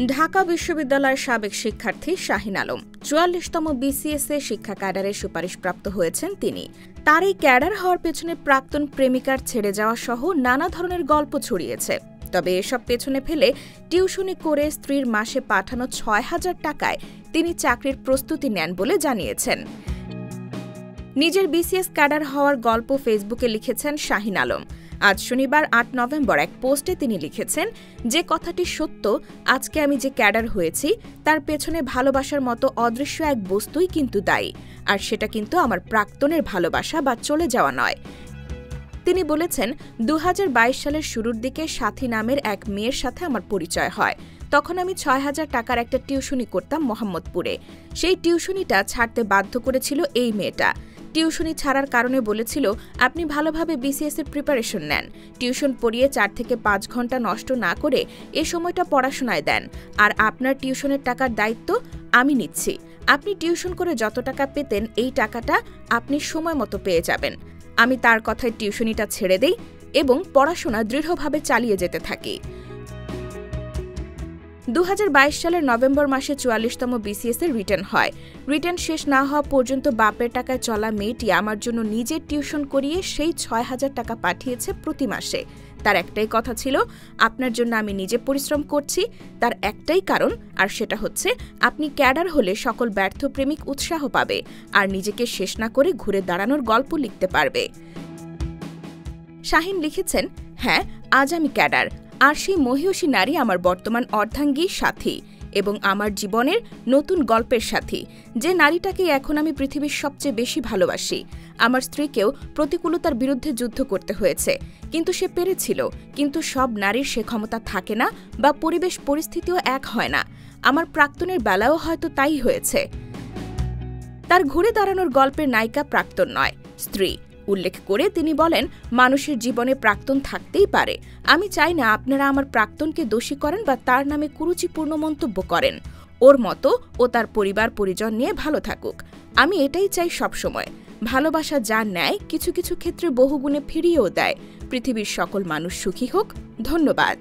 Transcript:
ঢাকা বিশ্ববিদ্যালয়ের সাবেক শিক্ষার্থী শাহিন আলম ৪৪তম বিসিএস-এ শিক্ষা ক্যাডারে সুপারিশপ্রাপ্ত হয়েছেন তিনি। তার এই ক্যাডার হওয়ার পেছনে প্রাক্তন প্রেমিকার ছেড়ে যাওয়া সহ নানা ধরনের গল্প ছড়িয়েছে। তবে এসব পেছনে ফেলে টিউশনি করে স্ত্রীর মাসে পাঠানো ৬,০০০ টাকায় তিনি চাকরির প্রস্তুতি নেন বলে জানিয়েছেন। নিজের বিসিএস ক্যাডার হওয়ার গল্প ফেসবুকে লিখেছেন শাহিন আলম। আজ শনিবার ৮ নভেম্বর এক পোস্টে তিনি লিখেছেন, যে কথাটি সত্য, আজকে আমি যে ক্যাডার হয়েছি তার পেছনে ভালোবাসার মতো অদৃশ্য এক বস্তুই কিন্তু দায়ী, আর সেটা কিন্তু আমার প্রাক্তনের ভালোবাসা বা চলে যাওয়া নয়। তিনি বলেছেন, ২০২২ সালের শুরুর দিকে সাথী নামের এক মেয়ের সাথে আমার পরিচয় হয়। তখন আমি ৬,০০০ টাকার একটা টিউশনি করতাম মোহাম্মদপুরে। সেই টিউশনিটা ছাড়তে বাধ্য করেছিল এই মেয়েটা। টিউশনি ছাড়ার কারণে বলেছিল, আপনি ভালোভাবে বিসিএস-এর প্রিপারেশন নেন, টিউশন পড়িয়ে ৪ থেকে ৫ ঘন্টা নষ্ট না করে এ সময়টা পড়াশোনায় দেন, আর আপনার টিউশনের টাকার দায়িত্ব আমি নিচ্ছি। আপনি টিউশন করে যত টাকা পেতেন এই টাকাটা আপনি সময় মতো পেয়ে যাবেন। আমি তার কথায় টিউশনিটা ছেড়ে দেই এবং পড়াশোনা দৃঢ়ভাবে চালিয়ে যেতে থাকি। ২০২২ সালের নভেম্বর মাসে ৪৪তম বিসিএস-এর রিটার্ন হয়। রিটার্ন শেষ না হওয়া পর্যন্ত বাপের টাকায় চলা মেয়েটি আমার জন্য নিজের টিউশন করিয়ে সেই ৬,০০০ টাকা পাঠিয়েছে প্রতি মাসে। তার একটাই কথা ছিল, আপনার জন্য আমি নিজে পরিশ্রম করছি। তার একটাই কারণ, আর সেটা হচ্ছে আপনি ক্যাডার হলে সকল ব্যর্থ প্রেমিক উৎসাহ পাবে আর নিজেকে শেষ না করে ঘুরে দাঁড়ানোর গল্প লিখতে পারবে। শাহিন লিখেছেন, হ্যাঁ, আজ আমি ক্যাডার, আর সেই মহিয়সী নারী আমার বর্তমান অর্ধাঙ্গী সাথী এবং আমার জীবনের নতুন গল্পের সাথী, যে নারীটাকে এখন আমি পৃথিবীর সবচেয়ে বেশি ভালোবাসি। আমার স্ত্রীকেও প্রতিকূলতার বিরুদ্ধে যুদ্ধ করতে হয়েছে, কিন্তু সে পেরেছিল। কিন্তু সব নারীর সে ক্ষমতা থাকে না, বা পরিবেশ পরিস্থিতিও এক হয় না। আমার প্রাক্তনের বেলাও হয়তো তাই হয়েছে। তার ঘুরে দাঁড়ানোর গল্পের নায়িকা প্রাক্তন নয়, স্ত্রী উল্লেখ করে তিনি বলেন, মানুষের জীবনে প্রাক্তন থাকতেই পারে। আমি চাই না আপনারা আমার প্রাক্তনকে দোষী করেন বা তার নামে কুরুচিপূর্ণ মন্তব্য করেন। ওর মতো ও তার পরিবার পরিজন নিয়ে ভালো থাকুক। আমি এটাই চাই সবসময়। ভালোবাসা যা নেয় কিছু কিছু ক্ষেত্রে বহুগুণে ফিরিয়েও দেয়। পৃথিবীর সকল মানুষ সুখী হোক। ধন্যবাদ।